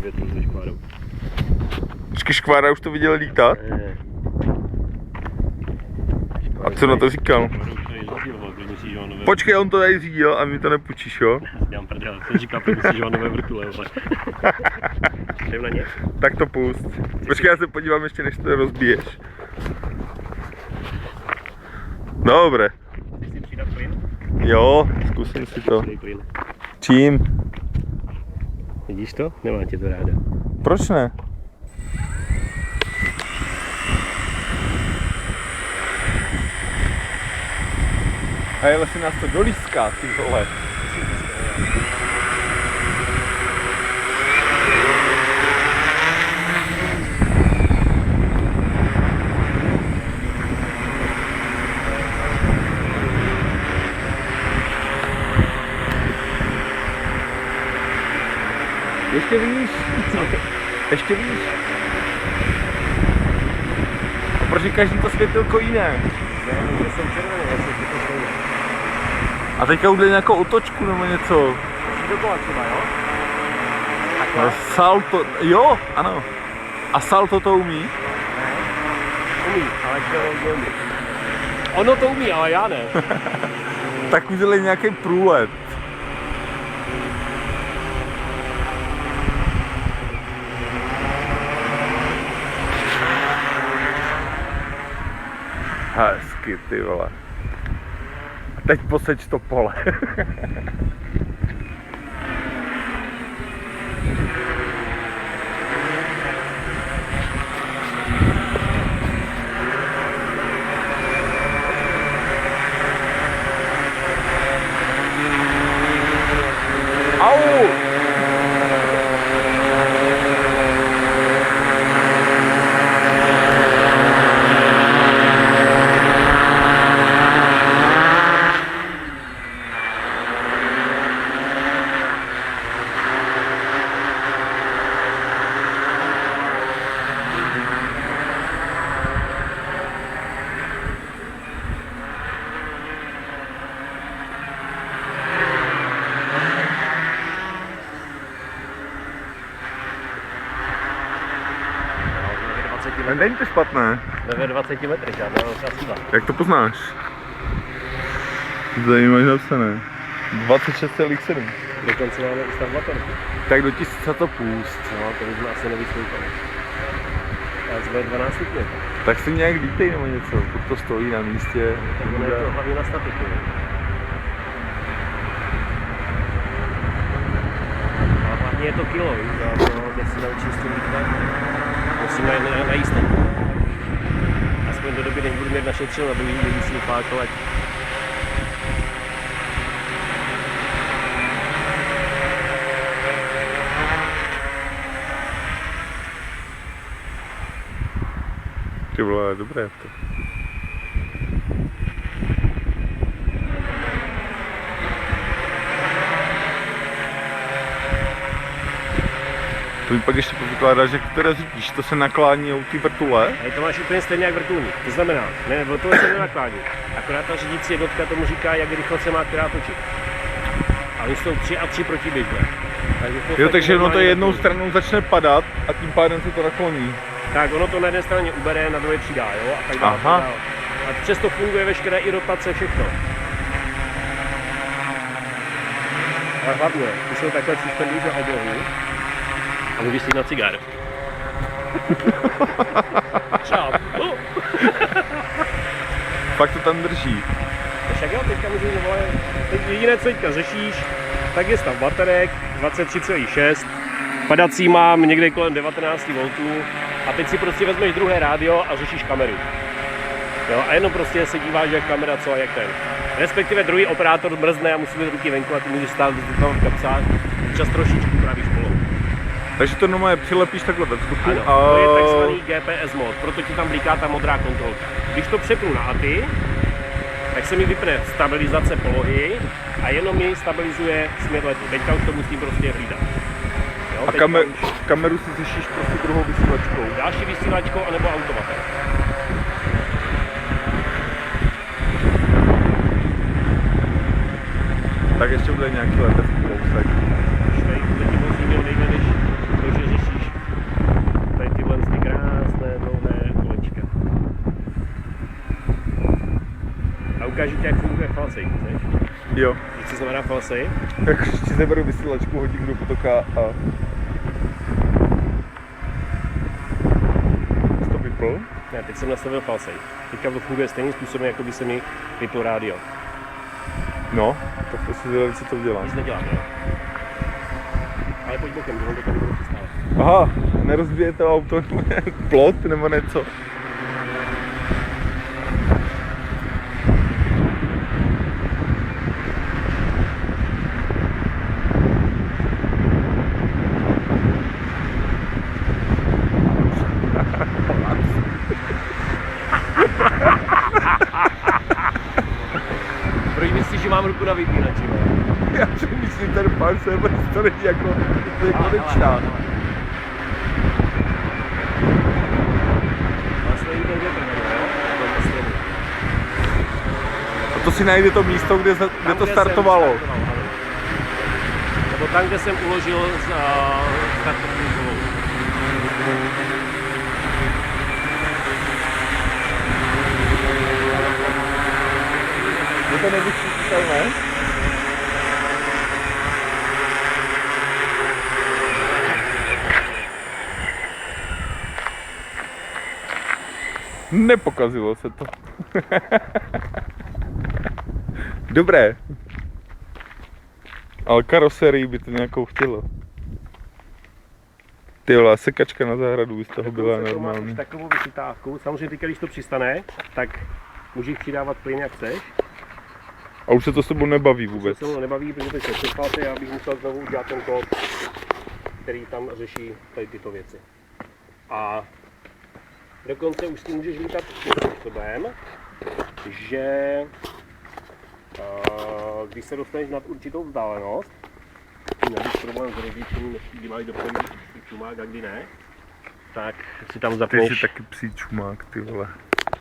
větru se škvárou. Počkej, škvára už to viděl lítat? A co na to říkal? Počkej, on to tady řídil a mi to nepůjčíš, jo? Dělám prdel, jsem říkal, že musíš ho nové vrtule, ale... Jdem na ně? Tak to pust. Počkej, já se podívám ještě, než to rozbiješ. Dobré. Chceš si přidat plyn? Jo, zkusím si to. Přidej plyn. Čím? Vidíš to? Nemá tě to ráda. Proč ne? Hej, ale si nás to dolíská, ty vole. Ještě víš? Ještě víš? A proč je každý to světelko jiné? Ne, to jsou červené, já jsem to stejné. A teďka udělej nějakou otočku nebo něco. Dokola třeba, jo? No, Takhle? salto, jo, ano. A salto to umí? Ne. Umí, ale to umí. Ono to umí, ale já ne. Tak udělej nějaký průlet. Hezky, ty vole. A teď poseč to pole. Au! Není to špatné. Ve 20 metrech, žádná velká síla. Jak to poznáš? Zajímavé napsané. 26,7. Dokonce máme i stav baterky. Tak do 1000 to pust. No, to bychom asi nevysloupali. A jsme 12 stupňů. Tak si nějak lítej nebo něco, pokud to stojí na místě. Tak ono je to hlavně na statiku. A hlavně je to kilo, víš, a to když si naučím s tím lítat, musím na jistotu. Aspoň do doby, než budu mít našetřil na druhý si pákovat. Ty vole, dobré to. To mi pak ještě povykládá, že které řídíš, to se naklání u ty vrtule. A to máš úplně stejně jak vrtulník. To znamená, ne, vrtule se nenaklání. Akorát ta řídící jednotka tomu říká, jak rychle se má která točit. A oni jsou 3 a 3 protiběžné. Jo, takže ono to jednou stranou začne padat a tím pádem se to nakloní. Tak, ono to na jedné straně ubere, na druhé přidá, jo? A tak dále. Aha. A přesto funguje veškeré i rotace, všechno. Ale hlavně, ty jsou takhle suspenduješ na oblohu a můžeš si na cigáru. Čau. Pak to tam drží. Však jo, teďka můžu zavolat. Jediné, co teďka řešíš, tak je stav baterek 23,6. Padací mám někde kolem 19 V a teď si prostě vezmeš druhé rádio a řešíš kameru. Jo, a jenom prostě se díváš, jak kamera, co a jak ten. Respektive druhý operátor mrzne a musí mít ruky venku a ty můžeš stát v kapsách, čas trošičku pravíš polo. Takže to normálně přilepíš takhle ve vzduchu Ano, a... to je takzvaný GPS mod, proto ti tam blíká ta modrá kontrolka. Když to přepnu na ATI, tak se mi vypne stabilizace polohy a jenom mi stabilizuje směr letu. Teďka už to musím prostě hlídat. Jo, A kameru si řešíš prostě druhou vysílačkou. Další vysílačkou anebo automatem. Tak ještě bude nějaký letevský kousek. Teď ti vozí nejde, než to, že řešíš ukážu ti, jak funguje falsej, chceš? Jo. Víš, co znamená falsej? Tak ti zaberu vysílačku, hodím do potoka a... To vypl? Ne, teď jsem nastavil falsej. Teďka to funguje stejným způsobem, jako by se mi vyplo rádio. No, tak to si zvědavě, co to dělá. Nic nedělám, jo? Ale pojď bokem, že on to tady bude přistávat. Aha, nerozbije to auto, plot nebo něco. Proč myslíš, že mám ruku na vypínači, ne? Já přemýšlím, ten pán se to není jako, to je konečná. Vlastně jde ten větr, jo? A to si najde to místo, kde to startovalo. Nebo tam, kde jsem uložil startovní kolou. Je to nevyčítelné? Nepokazilo se to. Dobré. Ale karoserii by to nějakou chtělo. Ty vole, sekačka na zahradu by z toho byla normální. Takovou vychytávku, samozřejmě teď, když to přistane, tak můžeš přidávat plyn, jak chceš. A už se to s tebou nebaví vůbec. Se mnou nebaví, protože to je přespáte, já bych musel znovu udělat ten kód, který tam řeší tady tyto věci. A dokonce už si můžeš lítat tím způsobem, že když se dostaneš nad určitou vzdálenost, nevíš problém s rozličením, kdy máš dopředu čumák a kdy ne, tak si tam Ty zapneš. jsi taky psí čumák, ty vole.